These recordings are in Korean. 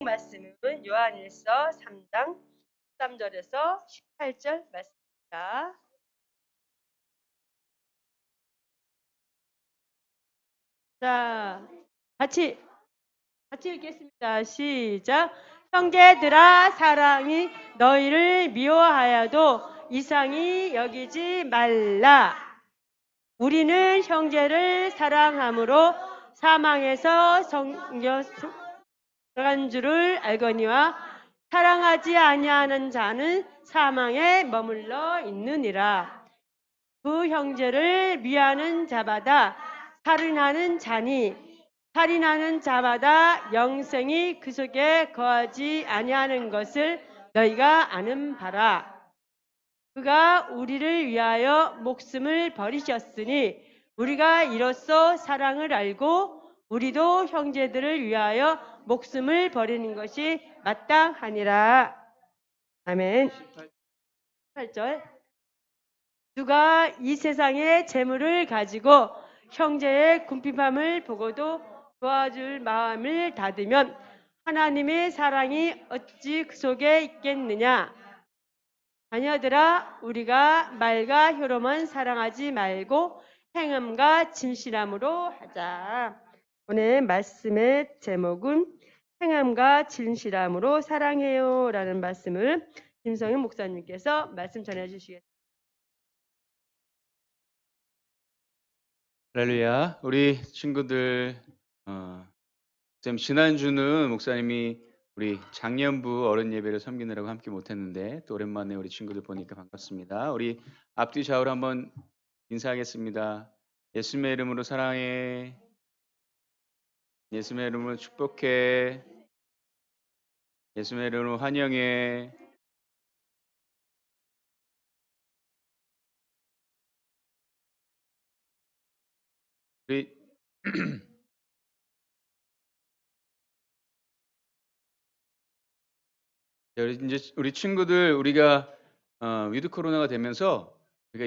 말씀은 요한일서 3장 13절에서 18절 말씀입니다. 자, 같이 읽겠습니다. 시작. 형제들아, 사랑이 너희를 미워하여도 이상히 여기지 말라. 우리는 형제를 사랑함으로 사망에서 성경한 줄을 알거니와 사랑하지 아니하는 자는 사망에 머물러 있느니라. 그 형제를 미워하는 자마다 살인하는 자니 살인하는 자마다 영생이 그 속에 거하지 아니하는 것을 너희가 아는 바라. 그가 우리를 위하여 목숨을 버리셨으니 우리가 이로써 사랑을 알고 우리도 형제들을 위하여 목숨을 버리는 것이 마땅하니라. 아멘. 8절. 누가 이 세상의 재물을 가지고 형제의 궁핍함을 보고도 도와줄 마음을 닫으면 하나님의 사랑이 어찌 그 속에 있겠느냐. 자녀들아, 우리가 말과 혀로만 사랑하지 말고 행함과 진실함으로 하자. 오늘 말씀의 제목은 행함과 진실함으로 사랑해요 라는 말씀을 김성현 목사님께서 말씀 전해주시겠습니다. 할렐루야. 우리 친구들, 지난주는 목사님이 우리 장년부 어른 예배를 섬기느라고 함께 못했는데 또 오랜만에 우리 친구들 보니까 반갑습니다. 우리 앞뒤 좌우로 한번 인사하겠습니다. 예수님의 이름으로 사랑해. 예수님의 이름으로 축복해. 예수님의 이름으로 환영해. 우리 이제 우리 친구들 우리가 위드 코로나가 되면서 우리가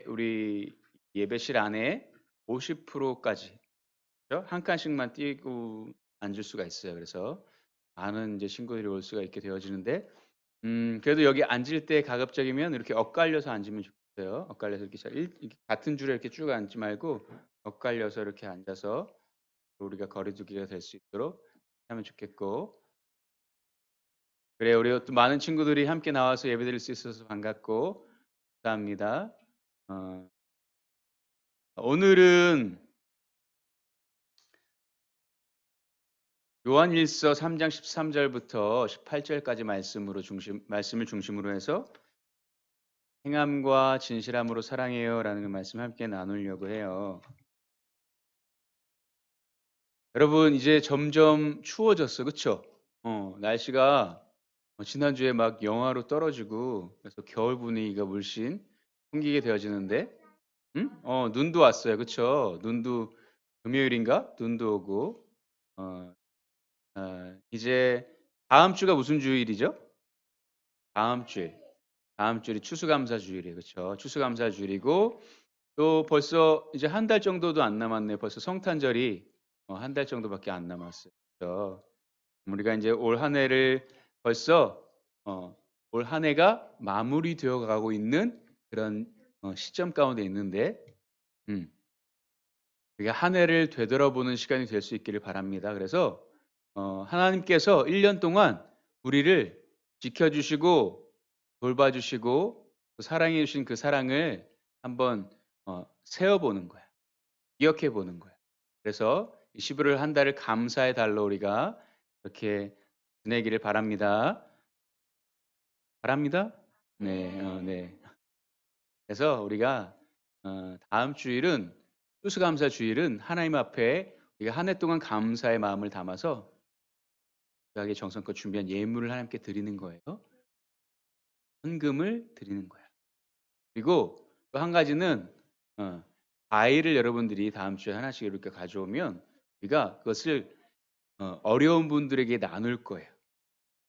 우리 예배실 안에 50%까지 한 칸씩만 띄고 앉을 수가 있어요. 그래서 많은 이제 친구들이 올 수가 있게 되어지는데, 그래도 여기 앉을 때 가급적이면 이렇게 엇갈려서 앉으면 좋겠어요. 엇갈려서 이렇게 같은 줄에 이렇게 쭉 앉지 말고 엇갈려서 이렇게 앉아서 우리가 거리두기가 될 수 있도록 하면 좋겠고, 그래 우리 또 많은 친구들이 함께 나와서 예배드릴 수 있어서 반갑고 감사합니다. 오늘은 요한일서 3장 13절부터 18절까지 말씀을 중심으로 해서 행함과 진실함으로 사랑해요라는 말씀 함께 나누려고 해요. 여러분 이제 점점 추워졌어, 그렇죠? 날씨가 지난주에 막 영하로 떨어지고 그래서 겨울 분위기가 물씬 풍기게 되어지는데, 눈도 왔어요, 그렇죠? 눈도 금요일인가 눈도 오고, 이제 다음 주가 무슨 주일이죠? 다음 주일이 추수감사주일이에요. 그렇죠? 추수감사주일이고 또 벌써 이제 한 달 정도도 안 남았네요. 벌써 성탄절이 한 달 정도밖에 안 남았어요. 그렇죠? 우리가 이제 올 한 해를 벌써 올 한 해가 마무리되어 가고 있는 그런 시점 가운데 있는데, 우리가 한 해를 되돌아보는 시간이 될 수 있기를 바랍니다. 그래서 하나님께서 1년 동안 우리를 지켜주시고 돌봐주시고 사랑해 주신 그 사랑을 한번 세어보는 거야. 기억해 보는 거야. 그래서 11월 한 달을 감사의 달로 우리가 이렇게 지내기를 바랍니다. 바랍니다. 네, 네. 그래서 우리가 다음 주일은 추수감사 주일은 하나님 앞에 우리가 한 해 동안 감사의 마음을 담아서 귀하게 정성껏 준비한 예물을 하나님께 드리는 거예요. 헌금을 드리는 거야. 그리고 또 한 가지는 과일을 여러분들이 다음 주에 하나씩 이렇게 가져오면 우리가 그것을 어려운 분들에게 나눌 거예요.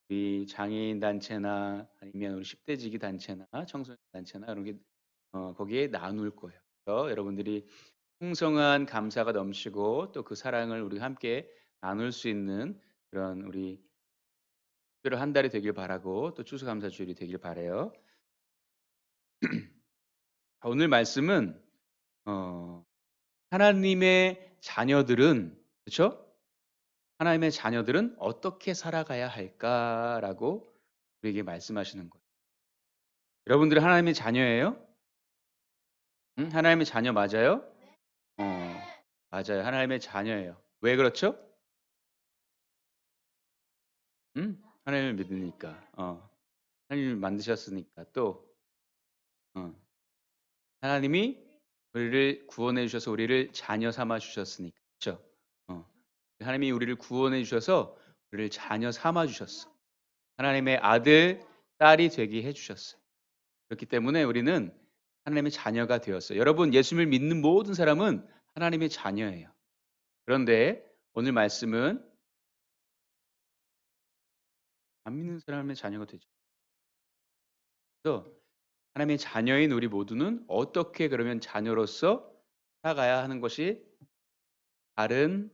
우리 장애인 단체나 아니면 우리 10대 지기 단체나 청소년 단체나 이런 게 거기에 나눌 거예요. 그래서 여러분들이 풍성한 감사가 넘치고 또 그 사랑을 우리 함께 나눌 수 있는 그런 우리 특별한 한 달이 되길 바라고 또 추수감사주일이 되길 바라요. 오늘 말씀은 하나님의 자녀들은 그렇죠? 하나님의 자녀들은 어떻게 살아가야 할까라고 우리에게 말씀하시는 거예요. 여러분들은 하나님의 자녀예요? 응? 하나님의 자녀 맞아요? 맞아요. 하나님의 자녀예요. 왜 그렇죠? 응? 하나님을 믿으니까. 하나님을 만드셨으니까 또 하나님이 우리를 구원해 주셔서 우리를 자녀 삼아 주셨으니까. 그렇죠? 하나님이 우리를 구원해 주셔서 우리를 자녀 삼아 주셨어. 하나님의 아들, 딸이 되게 해 주셨어요. 그렇기 때문에 우리는 하나님의 자녀가 되었어요. 여러분, 예수님을 믿는 모든 사람은 하나님의 자녀예요. 그런데 오늘 말씀은 안 믿는 사람의 자녀가 되죠. 그래서 하나님의 자녀인 우리 모두는 어떻게 그러면 자녀로서 살아가야 하는 것이 다른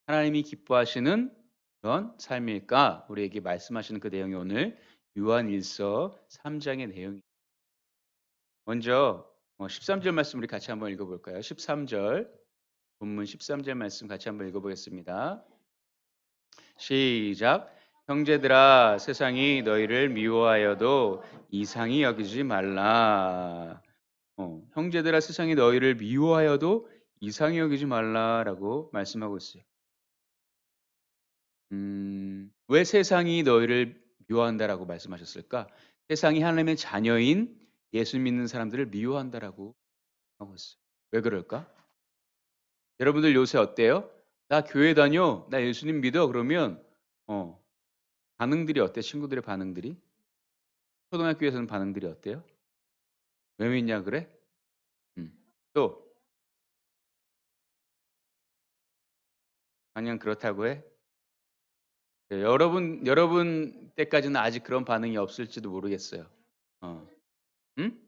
하나님이 기뻐하시는 그런 삶일까? 우리에게 말씀하시는 그 내용이 오늘 요한일서 3장의 내용입니다. 먼저 13절 말씀 우리 같이 한번 읽어볼까요? 13절 본문 13절 말씀 같이 한번 읽어보겠습니다. 시작. 형제들아 세상이 너희를 미워하여도 이상히 여기지 말라. 형제들아 세상이 너희를 미워하여도 이상히 여기지 말라라고 말씀하고 있어요. 왜 세상이 너희를 미워한다라고 말씀하셨을까? 세상이 하나님의 자녀인 예수 믿는 사람들을 미워한다라고 하고 있어요. 왜 그럴까? 여러분들 요새 어때요? 나 교회 다녀, 나 예수님 믿어 그러면 반응들이 어때? 친구들의 반응들이? 초등학교에서는 반응들이 어때요? 왜 믿냐 그래? 또 그냥 그렇다고 해? 네, 여러분 때까지는 아직 그런 반응이 없을지도 모르겠어요. 응?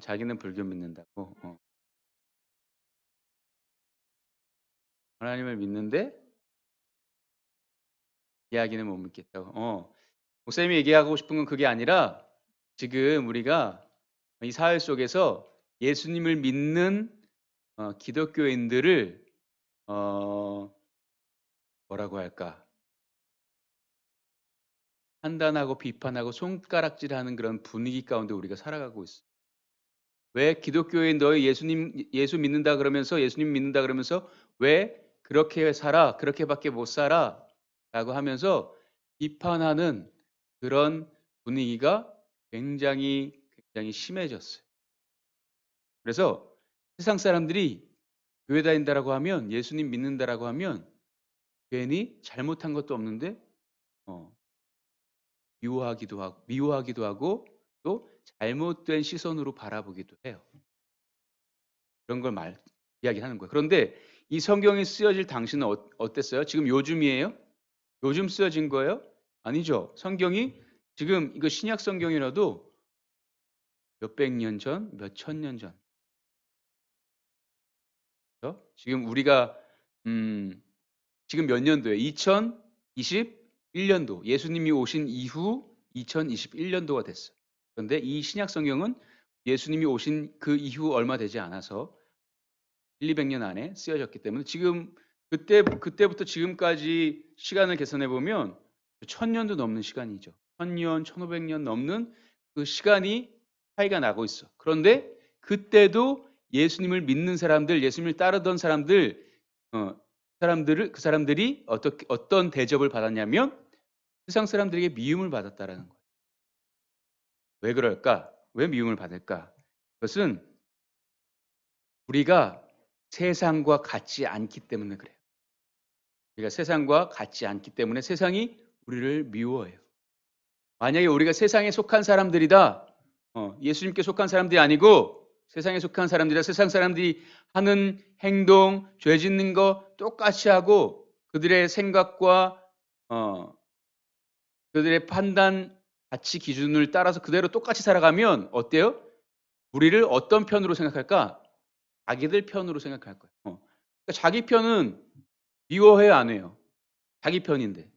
자기는 불교 믿는다고. 하나님을 믿는데 이야기는 못 믿겠다고. 목사님이 얘기하고 싶은 건 그게 아니라 지금 우리가 이 사회 속에서 예수님을 믿는 기독교인들을 뭐라고 할까? 판단하고 비판하고 손가락질하는 그런 분위기 가운데 우리가 살아가고 있어. 왜 기독교인 너희 예수 믿는다 그러면서 예수님 믿는다 그러면서 왜 그렇게 살아? 그렇게밖에 못 살아? 라고 하면서 비판하는 그런 분위기가 굉장히 심해졌어요. 그래서 세상 사람들이 교회 다닌다라고 하면 예수님 믿는다라고 하면 괜히 잘못한 것도 없는데 미워하기도 하고 또 잘못된 시선으로 바라보기도 해요. 그런 걸 이야기하는 거예요. 그런데 이 성경이 쓰여질 당시는 어땠어요? 지금 요즘이에요? 요즘 쓰여진 거예요? 아니죠. 성경이 지금 이거 신약 성경이라도 몇백 년 전, 몇천 년 전. 그렇죠? 지금 우리가 지금 몇 년도에 2021년도 예수님이 오신 이후 2021년도가 됐어요. 그런데 이 신약 성경은 예수님이 오신 그 이후 얼마 되지 않아서 1,200년 안에 쓰여졌기 때문에 지금 그때부터 지금까지 시간을 계산해 보면 1000년도 넘는 시간이죠. 1000년, 1500년 넘는 그 시간이 차이가 나고 있어. 그런데 그때도 예수님을 믿는 사람들, 예수님을 따르던 사람들, 그 사람들이 어떤 대접을 받았냐면 세상 사람들에게 미움을 받았다라는 거예요. 왜 그럴까? 왜 미움을 받을까? 그것은 우리가 세상과 같지 않기 때문에 그래요. 우리가 세상과 같지 않기 때문에 세상이 우리를 미워해요. 만약에 우리가 세상에 속한 사람들이다, 예수님께 속한 사람들이 아니고 세상에 속한 사람들이다, 세상 사람들이 하는 행동, 죄 짓는 거 똑같이 하고 그들의 생각과 그들의 판단, 가치 기준을 따라서 그대로 똑같이 살아가면 어때요? 우리를 어떤 편으로 생각할까? 자기들 편으로 생각할 거예요. 그러니까 자기 편은 미워해요, 안 해요? 자기 편인데.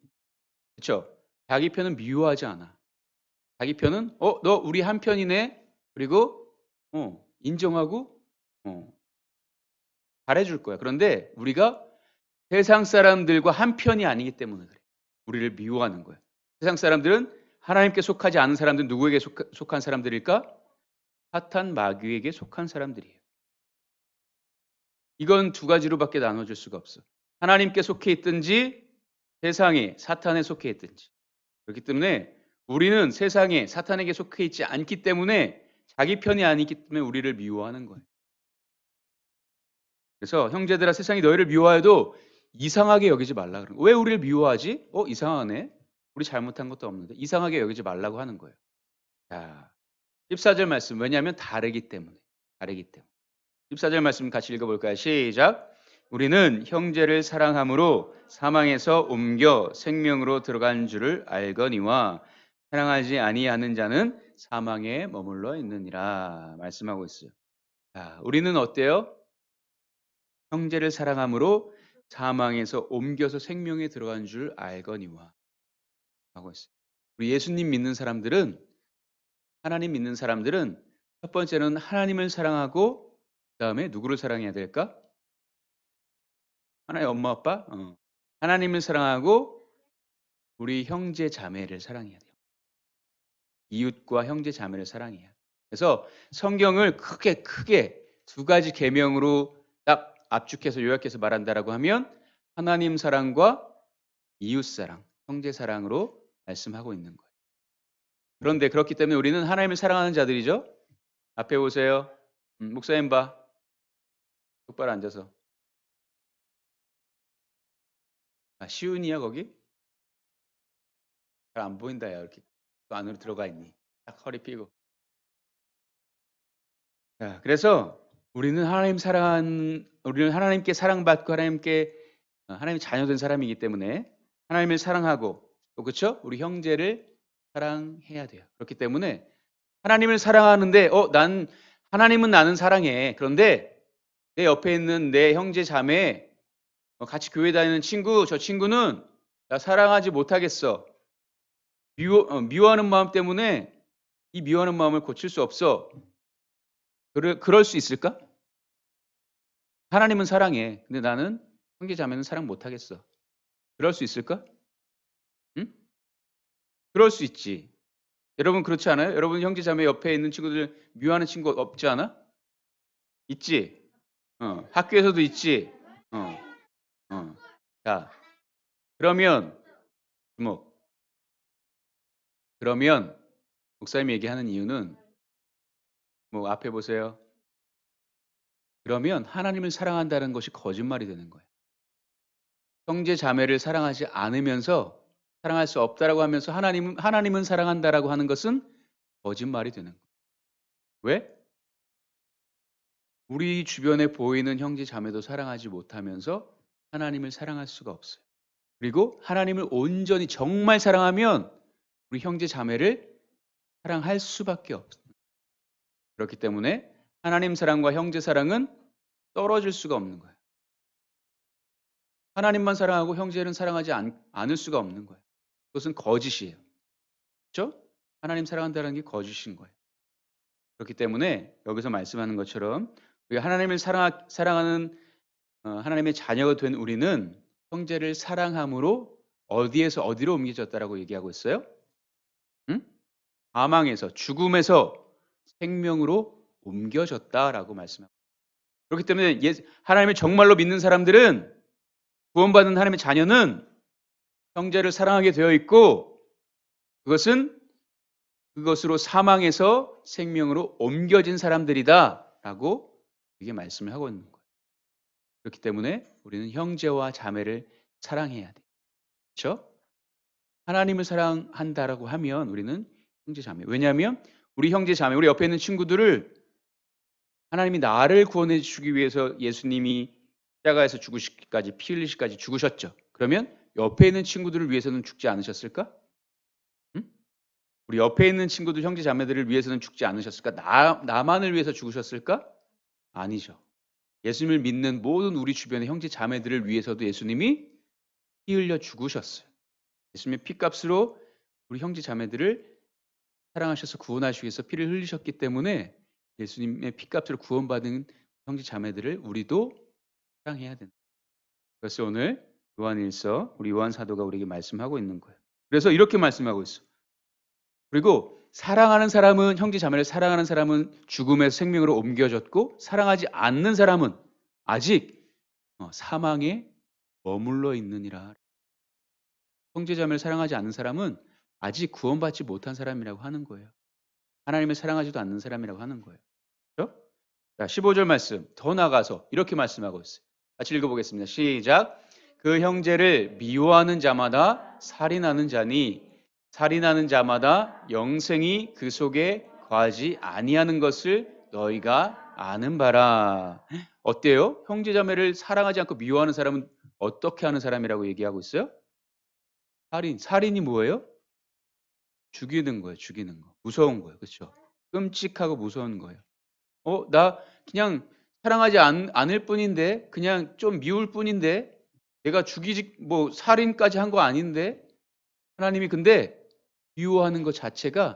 그렇죠? 자기 편은 미워하지 않아. 자기 편은 너 우리 한 편이네. 그리고 인정하고 잘해줄 거야. 그런데 우리가 세상 사람들과 한 편이 아니기 때문에 그래. 우리를 미워하는 거야. 세상 사람들은 하나님께 속하지 않은 사람들은 누구에게 속한 사람들일까? 사탄 마귀에게 속한 사람들이에요. 이건 두 가지로밖에 나눠질 수가 없어. 하나님께 속해 있든지 세상에 사탄에 속해 있든지. 그렇기 때문에 우리는 세상에 사탄에게 속해 있지 않기 때문에 자기 편이 아니기 때문에 우리를 미워하는 거예요. 그래서 형제들아 세상이 너희를 미워해도 이상하게 여기지 말라 그러는 거예요. 왜 우리를 미워하지? 이상하네. 우리 잘못한 것도 없는데 이상하게 여기지 말라고 하는 거예요. 자, 14절 말씀. 왜냐하면 다르기 때문에. 다르기 때문에. 14절 말씀 같이 읽어볼까요? 시작. 우리는 형제를 사랑함으로 사망에서 옮겨 생명으로 들어간 줄을 알거니와 사랑하지 아니하는 자는 사망에 머물러 있느니라 말씀하고 있어요. 자, 우리는 어때요? 형제를 사랑함으로 사망에서 옮겨서 생명에 들어간 줄 알거니와 하고 있어요. 우리 예수님 믿는 사람들은 하나님 믿는 사람들은 첫 번째는 하나님을 사랑하고 그다음에 누구를 사랑해야 될까? 하나의 엄마 아빠? 하나님을 사랑하고 우리 형제 자매를 사랑해야 돼요. 이웃과 형제 자매를 사랑해야 돼요. 그래서 성경을 크게 두 가지 계명으로 딱 압축해서 요약해서 말한다라고 하면 하나님 사랑과 이웃 사랑, 형제 사랑으로 말씀하고 있는 거예요. 그런데 그렇기 때문에 우리는 하나님을 사랑하는 자들이죠. 앞에 보세요. 목사님 봐. 똑바로 앉아서. 시윤이야 거기? 잘 안 보인다 야 이렇게 또 안으로 들어가 있니? 딱 허리 펴고. 자, 그래서 우리는 하나님께 사랑받고 하나님 자녀된 사람이기 때문에 하나님을 사랑하고 또 그렇죠? 우리 형제를 사랑해야 돼요. 그렇기 때문에 하나님을 사랑하는데 난 하나님은 나는 사랑해. 그런데 내 옆에 있는 내 형제 자매 같이 교회 다니는 친구 저 친구는 나 사랑하지 못하겠어. 미워하는 마음 때문에 이 미워하는 마음을 고칠 수 없어. 그럴 수 있을까? 하나님은 사랑해. 근데 나는 형제 자매는 사랑 못하겠어. 그럴 수 있을까? 응? 그럴 수 있지. 여러분 그렇지 않아요? 여러분 형제 자매 옆에 있는 친구들 미워하는 친구 없지 않아? 있지. 학교에서도 있지. 자, 그러면 주목. 그러면 목사님이 얘기하는 이유는 앞에 보세요. 그러면 하나님을 사랑한다는 것이 거짓말이 되는 거예요. 형제 자매를 사랑하지 않으면서 사랑할 수 없다라고 하면서 하나님은 사랑한다라고 하는 것은 거짓말이 되는 거예요. 왜? 우리 주변에 보이는 형제 자매도 사랑하지 못하면서 하나님을 사랑할 수가 없어요. 그리고 하나님을 온전히 정말 사랑하면 우리 형제 자매를 사랑할 수밖에 없어요. 그렇기 때문에 하나님 사랑과 형제 사랑은 떨어질 수가 없는 거예요. 하나님만 사랑하고 형제는 사랑하지 않을 수가 없는 거예요. 그것은 거짓이에요. 그렇죠? 하나님 사랑한다는 게 거짓인 거예요. 그렇기 때문에 여기서 말씀하는 것처럼 우리가 하나님을 사랑하는 하나님의 자녀가 된 우리는 형제를 사랑함으로 어디에서 어디로 옮겨졌다라고 얘기하고 있어요? 사망에서 죽음에서 생명으로 옮겨졌다라고 말씀합니다. 그렇기 때문에 하나님을 정말로 믿는 사람들은 구원받은 하나님의 자녀는 형제를 사랑하게 되어 있고 그것으로 사망에서 생명으로 옮겨진 사람들이다라고 이게 말씀을 하고 있는 거예요. 그렇기 때문에 우리는 형제와 자매를 사랑해야 돼요. 그렇죠? 하나님을 사랑한다라고 하면 우리는 형제 자매. 왜냐하면 우리 형제 자매, 우리 옆에 있는 친구들을 하나님이 나를 구원해 주기 위해서 예수님이 십자가에서 죽으시기까지 피 흘리시기까지 죽으셨죠. 그러면 옆에 있는 친구들을 위해서는 죽지 않으셨을까? 우리 옆에 있는 친구들 형제 자매들을 위해서는 죽지 않으셨을까? 나만을 위해서 죽으셨을까? 아니죠. 예수님을 믿는 모든 우리 주변의 형제 자매들을 위해서도 예수님이 피 흘려 죽으셨어요. 예수님의 피값으로 우리 형제 자매들을 사랑하셔서 구원하시기 위해서 피를 흘리셨기 때문에 예수님의 피값으로 구원받은 형제 자매들을 우리도 사랑해야 된다. 그래서 오늘 요한일서 우리 요한 사도가 우리에게 말씀하고 있는 거예요. 그래서 이렇게 말씀하고 있어. 그리고 사랑하는 사람은 형제 자매를 사랑하는 사람은 죽음에서 생명으로 옮겨졌고 사랑하지 않는 사람은 아직 사망에 머물러 있느니라. 형제 자매를 사랑하지 않는 사람은 아직 구원받지 못한 사람이라고 하는 거예요. 하나님을 사랑하지도 않는 사람이라고 하는 거예요. 그렇죠? 자, 15절 말씀 더 나가서 이렇게 말씀하고 있어요. 같이 읽어보겠습니다. 시작. 그 형제를 미워하는 자마다 살인하는 자니 살인하는 자마다 영생이 그 속에 거하지 아니하는 것을 너희가 아는 바라. 어때요? 형제 자매를 사랑하지 않고 미워하는 사람은 어떻게 하는 사람이라고 얘기하고 있어요? 살인이 뭐예요? 죽이는 거예요. 죽이는 거. 무서운 거예요. 그렇죠? 끔찍하고 무서운 거예요. 나 그냥 사랑하지 않을 뿐인데 그냥 좀 미울 뿐인데 내가 죽이지 뭐 살인까지 한 거 아닌데 하나님이 근데 미워하는 것 자체가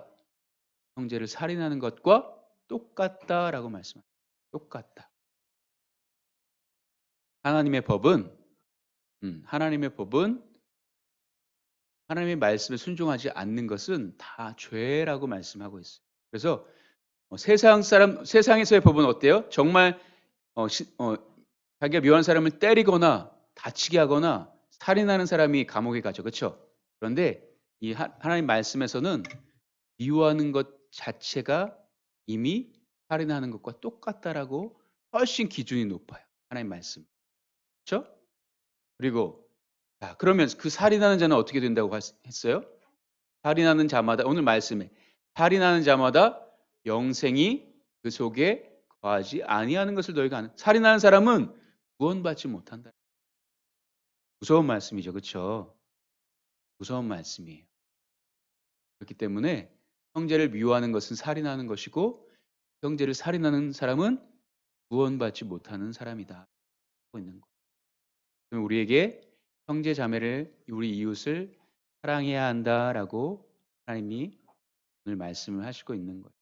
형제를 살인하는 것과 똑같다라고 말씀합니다. 똑같다. 하나님의 법은 하나님의 말씀에 순종하지 않는 것은 다 죄라고 말씀하고 있어요. 그래서 세상에서의 법은 어때요? 정말 자기가 묘한 사람을 때리거나 다치게 하거나 살인하는 사람이 감옥에 가죠. 그렇죠? 그런데 이 하나님 말씀에서는 미워하는 것 자체가 이미 살인하는 것과 똑같다라고 훨씬 기준이 높아요. 하나님 말씀. 그렇죠? 그리고 그러면 그 살인하는 자는 어떻게 된다고 했어요? 살인하는 자마다 오늘 말씀에 살인하는 자마다 영생이 그 속에 거하지 아니하는 것을 너희가 아는. 살인하는 사람은 구원받지 못한다. 무서운 말씀이죠. 그렇죠? 무서운 말씀이에요. 그렇기 때문에 형제를 미워하는 것은 살인하는 것이고 형제를 살인하는 사람은 구원받지 못하는 사람이다. 하고 있는 거예요. 그럼 우리에게 형제 자매를 우리 이웃을 사랑해야 한다라고 하나님이 오늘 말씀을 하시고 있는 거예요.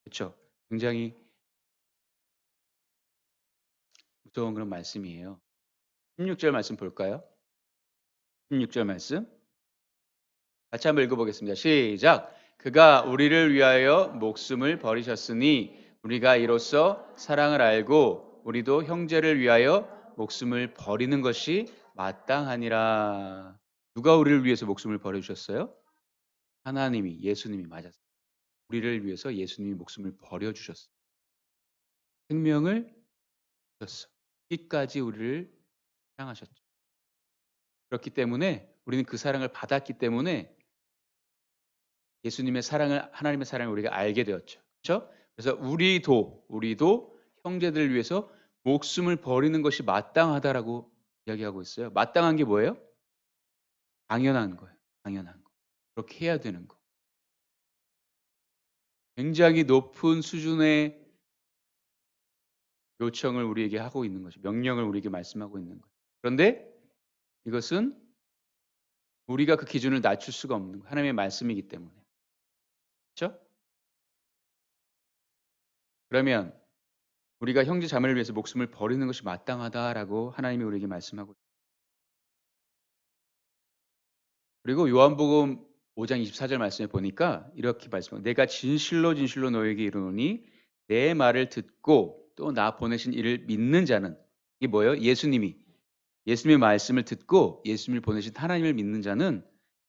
그렇죠? 굉장히 무서운 그런 말씀이에요. 16절 말씀 볼까요? 16절 말씀 같이 한번 읽어보겠습니다. 시작. 그가 우리를 위하여 목숨을 버리셨으니 우리가 이로써 사랑을 알고 우리도 형제를 위하여 목숨을 버리는 것이 마땅하니라. 누가 우리를 위해서 목숨을 버려주셨어요? 하나님이, 예수님이 맞았어요. 우리를 위해서 예수님이 목숨을 버려주셨어요. 생명을 주셨어요. 끝까지 우리를 사랑하셨죠. 그렇기 때문에 우리는 그 사랑을 받았기 때문에 예수님의 사랑을 하나님의 사랑을 우리가 알게 되었죠. 그렇죠? 그래서 우리도 형제들을 위해서 목숨을 버리는 것이 마땅하다라고 이야기하고 있어요. 마땅한 게 뭐예요? 당연한 거예요. 당연한 거. 그렇게 해야 되는 거. 굉장히 높은 수준의 요청을 우리에게 하고 있는 거죠. 명령을 우리에게 말씀하고 있는 거예요. 그런데 이것은 우리가 그 기준을 낮출 수가 없는 거예요. 하나님의 말씀이기 때문에. 그렇죠? 그러면 우리가 형제 자매를 위해서 목숨을 버리는 것이 마땅하다라고 하나님이 우리에게 말씀하고 있습니다. 그리고 요한복음 5장 24절 말씀에 보니까 이렇게 말씀하고 내가 진실로 너에게 이르노니 내 말을 듣고 또 나 보내신 이를 믿는 자는 이게 뭐예요? 예수님의 말씀을 듣고 예수님을 보내신 하나님을 믿는 자는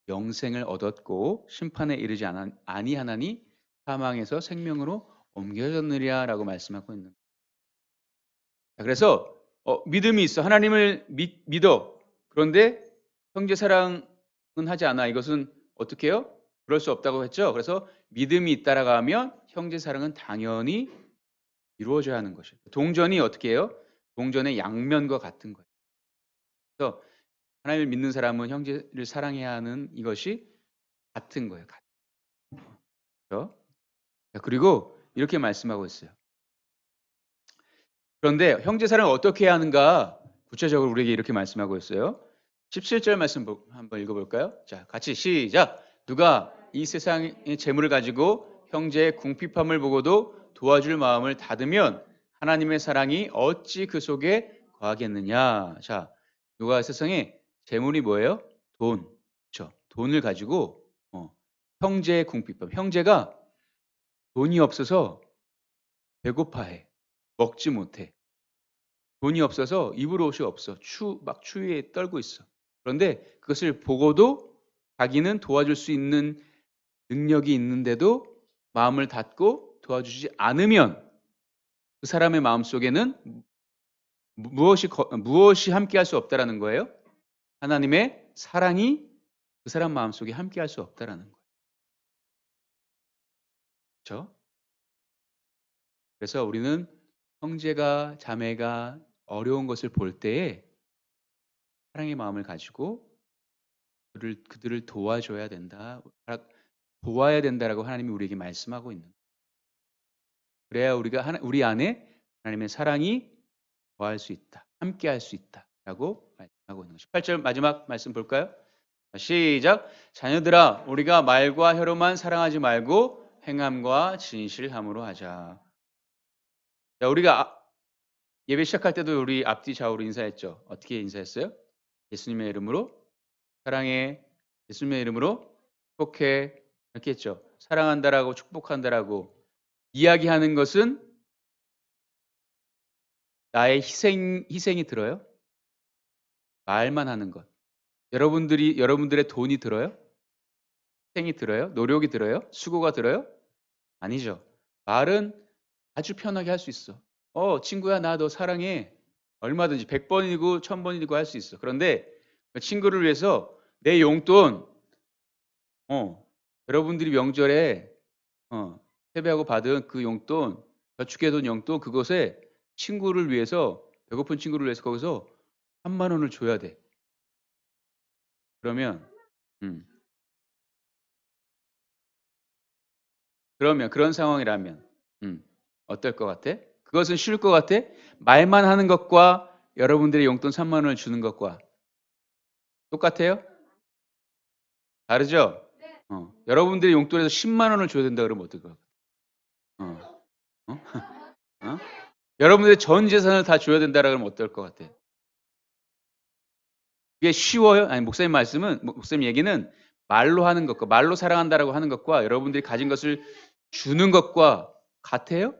영생을 얻었고 심판에 이르지 아니하나니 사망에서 생명으로 옮겨졌느냐라고 말씀하고 있는 거예요. 그래서 믿음이 있어. 하나님을 믿어. 그런데 형제 사랑은 하지 않아. 이것은 어떻게 해요? 그럴 수 없다고 했죠. 그래서 믿음이 있다라고 하면 형제 사랑은 당연히 이루어져야 하는 것이에요. 동전이 어떻게 해요? 동전의 양면과 같은 거예요. 그래서 하나님을 믿는 사람은 형제를 사랑해야 하는 이것이 같은 거예요. 그렇죠? 그리고 이렇게 말씀하고 있어요. 그런데 형제 사랑을 어떻게 해야 하는가? 구체적으로 우리에게 이렇게 말씀하고 있어요. 17절 말씀 한번 읽어볼까요? 자, 같이 시작. 누가 이 세상의 재물을 가지고 형제의 궁핍함을 보고도 도와줄 마음을 닫으면 하나님의 사랑이 어찌 그 속에 거하겠느냐. 자, 누가 세상에 재물이 뭐예요? 돈. 그렇죠? 돈을 가지고 형제의 궁핍함. 형제가 돈이 없어서 배고파해. 먹지 못해. 돈이 없어서 입을 옷이 없어. 막 추위에 떨고 있어. 그런데 그것을 보고도 자기는 도와줄 수 있는 능력이 있는데도 마음을 닫고 도와주지 않으면 그 사람의 마음속에는 무엇이 함께할 수 없다라는 거예요? 하나님의 사랑이 그 사람 마음속에 함께할 수 없다라는 거예요. 그렇죠? 그래서 우리는 형제가 자매가 어려운 것을 볼 때에 사랑의 마음을 가지고 그들을 도와줘야 된다. 도와야 된다라고 하나님이 우리에게 말씀하고 있는. 그래야 우리 안에 하나님의 사랑이 거할 수 있다. 함께 할 수 있다라고 말씀하고 있는 거죠. 18절 마지막 말씀 볼까요? 시작. 자녀들아 우리가 말과 혀로만 사랑하지 말고 행함과 진실함으로 하자. 자, 우리가 예배 시작할 때도 우리 앞뒤 좌우로 인사했죠. 어떻게 인사했어요? 예수님의 이름으로 사랑해. 예수님의 이름으로 축복해. 이렇게 했죠. 사랑한다라고 축복한다라고 이야기하는 것은 나의 희생이 들어요? 말만 하는 것. 여러분들의 돈이 들어요? 희생이 들어요? 노력이 들어요? 수고가 들어요? 아니죠. 말은 아주 편하게 할 수 있어. 친구야, 나 너 사랑해. 얼마든지 100번이고 1000번이고 할 수 있어. 그런데 그 친구를 위해서 내 용돈, 여러분들이 명절에 세배하고 받은 그 용돈, 저축해둔 용돈, 그것에 친구를 위해서, 배고픈 친구를 위해서 거기서 3만 원을 줘야 돼. 그러면 그런 상황이라면 어떨 것 같아? 그것은 쉬울 것 같아? 말만 하는 것과 여러분들의 용돈 3만 원을 주는 것과 똑같아요? 다르죠? 여러분들의 용돈에서 10만 원을 줘야 된다 그러면 어떨 것 같아? 여러분들의 전 재산을 다 줘야 된다 그러면 어떨 것 같아? 이게 쉬워요? 아니, 목사님 얘기는 말로 하는 것과, 말로 사랑한다라고 하는 것과 여러분들이 가진 것을 주는 것과 같아요?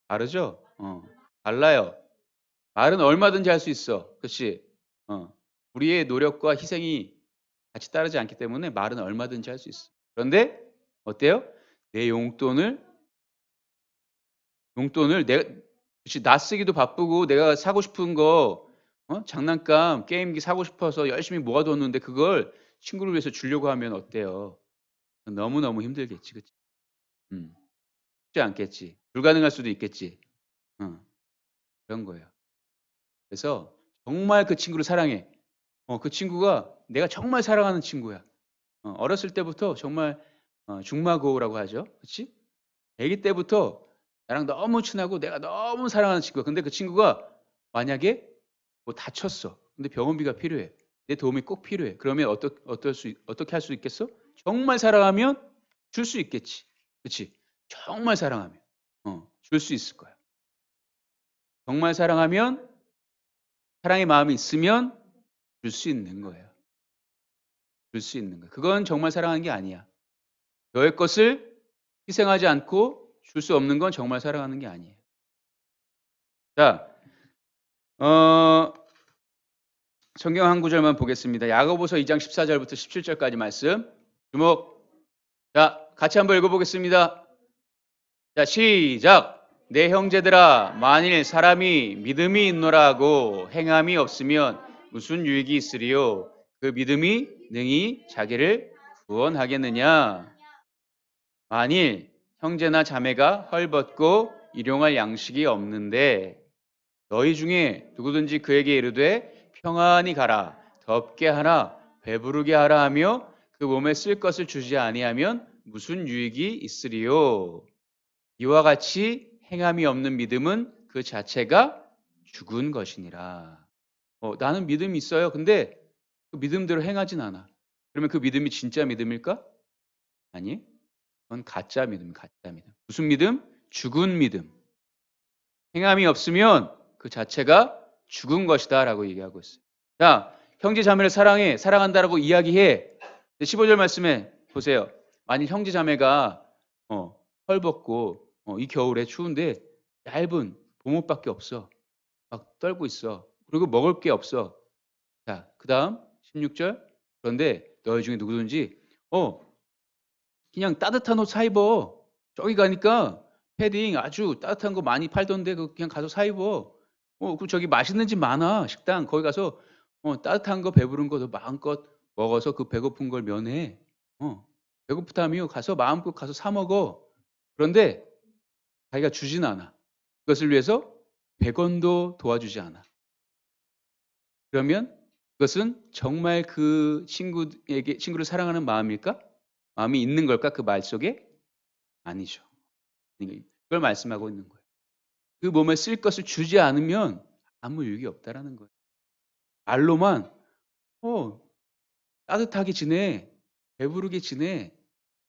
다르죠? 달라요. 말은 얼마든지 할 수 있어. 그렇지? 우리의 노력과 희생이 같이 따르지 않기 때문에 말은 얼마든지 할 수 있어. 그런데 어때요? 내 용돈을 나 쓰기도 바쁘고 내가 사고 싶은 거 장난감, 게임기 사고 싶어서 열심히 모아뒀는데 그걸 친구를 위해서 주려고 하면 어때요? 너무너무 힘들겠지. 그치? 쉽지 않겠지. 불가능할 수도 있겠지. 그런 거예요. 그래서 정말 그 친구를 사랑해. 그 친구가 내가 정말 사랑하는 친구야. 어렸을 때부터 정말 중마고우라고 하죠. 그렇지? 아기 때부터 나랑 너무 친하고 내가 너무 사랑하는 친구야. 근데 그 친구가 만약에 뭐 다쳤어. 근데 병원비가 필요해. 내 도움이 꼭 필요해. 그러면 어떻게 할 수 있겠어? 정말 사랑하면 줄 수 있겠지. 그렇지? 정말 사랑하면 줄 수 있을 거야. 정말 사랑하면 사랑의 마음이 있으면 줄 수 있는 거예요. 줄 수 있는 거예요. 그건 정말 사랑하는 게 아니야. 너의 것을 희생하지 않고 줄 수 없는 건 정말 사랑하는 게 아니에요. 자, 성경 한 구절만 보겠습니다. 야고보서 2장 14절부터 17절까지 말씀. 주목. 자, 같이 한번 읽어보겠습니다. 자, 시작. 내 형제들아, 만일 사람이 믿음이 있노라 하고 행함이 없으면 무슨 유익이 있으리요? 그 믿음이 능히 자기를 구원하겠느냐? 만일 형제나 자매가 헐벗고 일용할 양식이 없는데 너희 중에 누구든지 그에게 이르되 평안히 가라, 덥게 하라, 배부르게 하라 하며 그 몸에 쓸 것을 주지 아니하면 무슨 유익이 있으리요? 이와 같이 행함이 없는 믿음은 그 자체가 죽은 것이니라. 나는 믿음이 있어요. 근데 그 믿음대로 행하진 않아. 그러면 그 믿음이 진짜 믿음일까? 아니, 그건 가짜 믿음, 가짜 믿음. 무슨 믿음? 죽은 믿음. 행함이 없으면 그 자체가 죽은 것이다라고 얘기하고 있어요. 자, 형제 자매를 사랑해, 사랑한다라고 이야기해. 15절 말씀에 보세요. 만일 형제 자매가 헐벗고 이 겨울에 추운데 얇은 봄옷밖에 없어. 막 떨고 있어. 그리고 먹을 게 없어. 자, 그다음 16절. 그런데 너희 중에 누구든지 그냥 따뜻한 옷 사 입어. 저기 가니까 패딩 아주 따뜻한 거 많이 팔던데 그 그냥 가서 사 입어. 그 저기 맛있는 집 많아. 식당 거기 가서 따뜻한 거 배부른 거 너 마음껏 먹어서 그 배고픈 걸 면해. 배고프다며 가서 마음껏 가서 사 먹어. 그런데 자기가 주진 않아. 그것을 위해서 100원도 도와주지 않아. 그러면 그것은 정말 그 친구를 사랑하는 마음일까? 마음이 있는 걸까? 그 말 속에? 아니죠. 그걸 말씀하고 있는 거예요. 그 몸에 쓸 것을 주지 않으면 아무 유익이 없다라는 거예요. 말로만 따뜻하게 지내, 배부르게 지내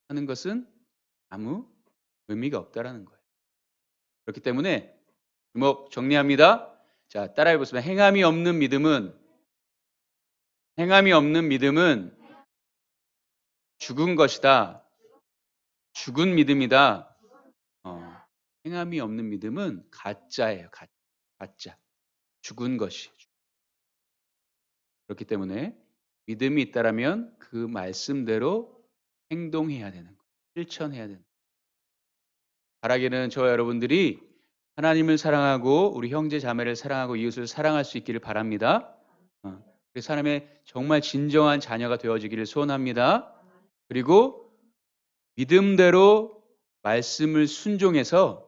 하는 것은 아무 의미가 없다라는 거예요. 그렇기 때문에 주목 정리합니다. 자, 따라해 보시면 행함이 없는 믿음은 죽은 것이다. 죽은 믿음이다. 행함이 없는 믿음은 가짜예요. 가짜. 죽은 것이. 그렇기 때문에 믿음이 있다라면 그 말씀대로 행동해야 되는 거예요. 실천해야 되는 거예요. 바라기는 저와 여러분들이 하나님을 사랑하고 우리 형제 자매를 사랑하고 이웃을 사랑할 수 있기를 바랍니다. 그래서 하나님의 정말 진정한 자녀가 되어지기를 소원합니다. 그리고 믿음대로 말씀을 순종해서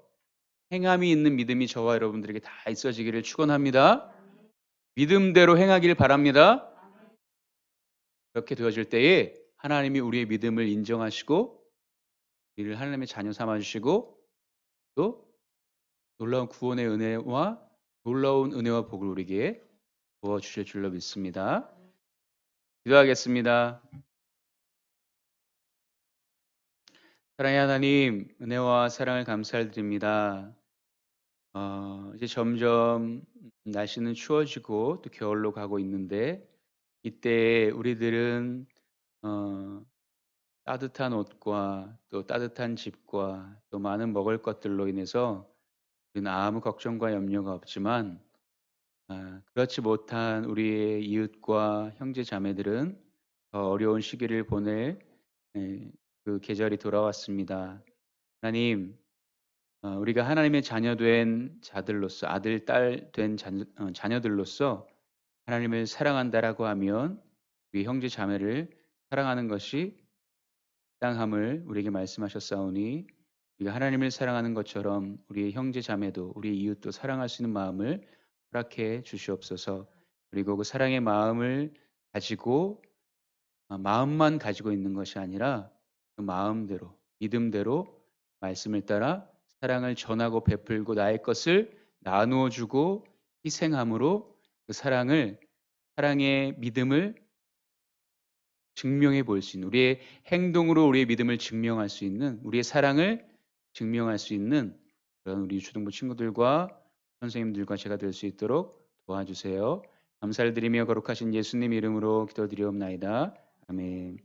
행함이 있는 믿음이 저와 여러분들에게 다 있어지기를 축원합니다. 믿음대로 행하길 바랍니다. 그렇게 되어질 때에 하나님이 우리의 믿음을 인정하시고 우리를 하나님의 자녀 삼아주시고 또 놀라운 구원의 은혜와 놀라운 은혜와 복을 우리에게 부어주실 줄로 믿습니다. 기도하겠습니다. 사랑의 하나님, 은혜와 사랑을 감사드립니다. 이제 점점 날씨는 추워지고 또 겨울로 가고 있는데 이때 우리들은 따뜻한 옷과 또 따뜻한 집과 또 많은 먹을 것들로 인해서 우리는 아무 걱정과 염려가 없지만 그렇지 못한 우리의 이웃과 형제 자매들은 더 어려운 시기를 보낼 그 계절이 돌아왔습니다. 하나님, 우리가 하나님의 자녀된 자들로서 아들, 딸 된 자녀들로서 하나님을 사랑한다라고 하면 우리 형제 자매를 사랑하는 것이 땅함을 우리에게 말씀하셨사오니 우리가 하나님을 사랑하는 것처럼 우리의 형제 자매도 우리의 이웃도 사랑할 수 있는 마음을 허락해 주시옵소서. 그리고 그 사랑의 마음을 가지고 마음만 가지고 있는 것이 아니라 그 마음대로 믿음대로 말씀을 따라 사랑을 전하고 베풀고 나의 것을 나누어 주고 희생함으로 그 사랑의 믿음을 증명해 볼 수 있는 우리의 행동으로 우리의 믿음을 증명할 수 있는 우리의 사랑을 증명할 수 있는 그런 우리 주동부 친구들과 선생님들과 제가 될 수 있도록 도와주세요. 감사를 드리며 거룩하신 예수님 이름으로 기도드리옵나이다. 아멘.